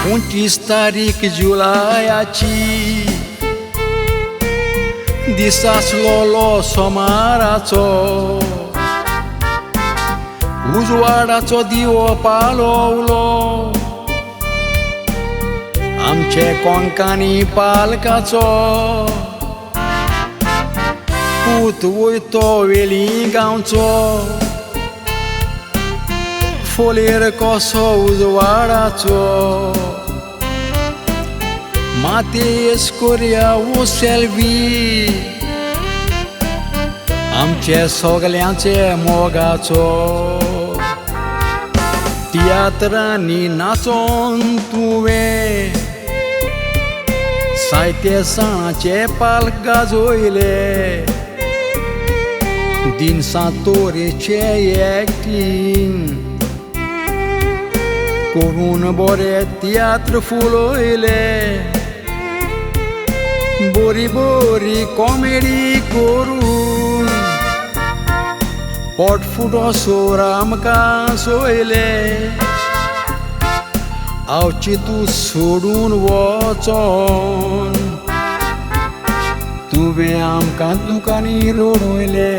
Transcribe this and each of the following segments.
29 तारीख जुलायाची दीस आसलोलो सोमाराचो उजवाडाचो दिवो पालोवलो आमचे कोंकणी पालकाचो पूत वयतो वेली गांवचो फोलेर कसो उजवाडाचो मातेस कोरया वो सेल्वी आमचे सगल्यांचे मोगाचो तियात्रांनी नाचोन तुवें साहित्य सणाचे पालक गाजोयले दिनसां तोरेचे एक्टींग करून बरे तियात्र फुलोयले बरी बरी कॉमेडी करून पोटफुटोसोर आमकां सोयले आवची तूं सोडून वचोन तुवें आमकां दुकानी रोडोयले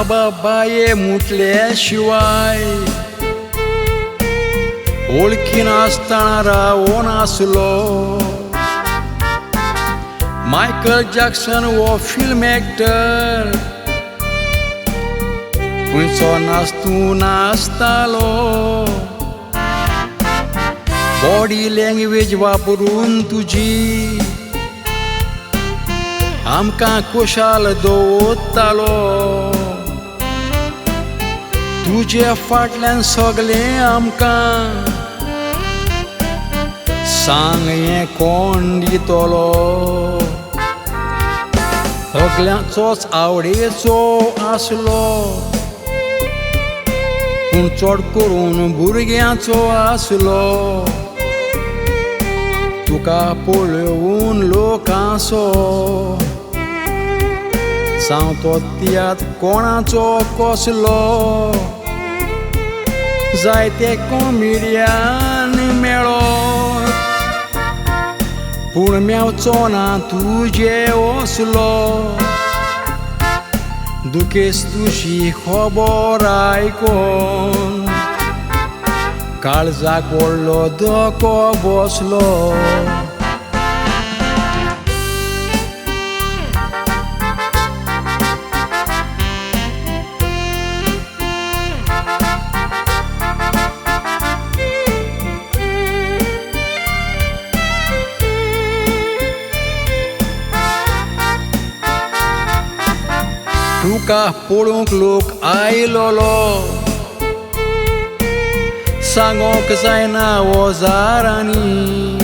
बाबा बाये म्हटल्या शिवाय ओळखी नासतना रावो नासलो मायकल जॅक्सन वो फिल्म एक्टर खंयचो नाचतू नाचतालो बॉडी लँग्वेज वापरून तुजी आमकां कुशाल दवरतालो तुजे फाटल्यान सगलें आमकां सांग हें कोण दितलो सगल्यांचोच आवडीचो आसलो पूण चड करून भुरग्यांचो आसलो तुका पळोवन लोकांचो सांग तो तियात्र कोणाचो कसलो जायते कॉमेडियन मेळ्ळो पूण मेवचो ना तुजे असलो दुखेस तुजी खबर आयकोन काळजाक व्हडलो धोको बसलो तुका पळोवंक लोक आयलोलो सांगोंक जायना ओजारांनी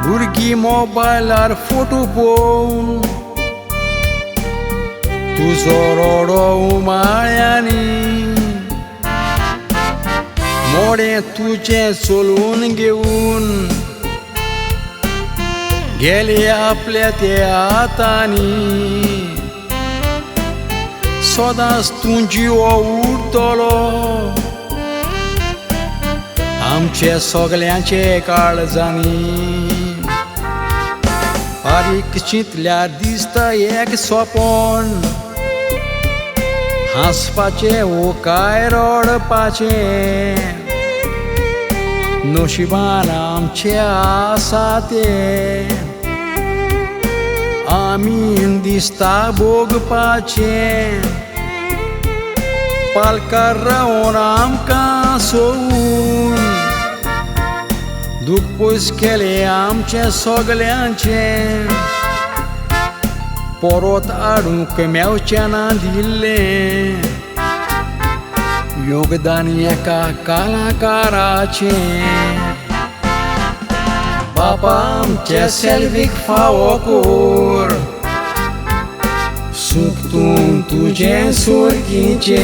भुरगीं मोबायलार फोटो पळोवन तुजो रोडो उमाळ्यांनी मोडें तुजें चलोवन घेवन गेले आपल्या त्या हातांनी सदांच तूं जिवो उरतलो आमचे सगल्यांचे काळजांनी बारीक चिंतल्यार दिसता एक सोपन हांसपाचें वो काय रडपाचें नशिबान आमचें आसा तें आमी दिसता भोगपाचें पालकार रावन आमकां सोवून दूख पयस केलें आमचें सगल्यांचें परत हाडूंक मेवचें ना दिल्लें योगदान एका कलाकाराचें बाबा आमचे सेल्वीक फावो कोर सुख तुझे सुरखीचे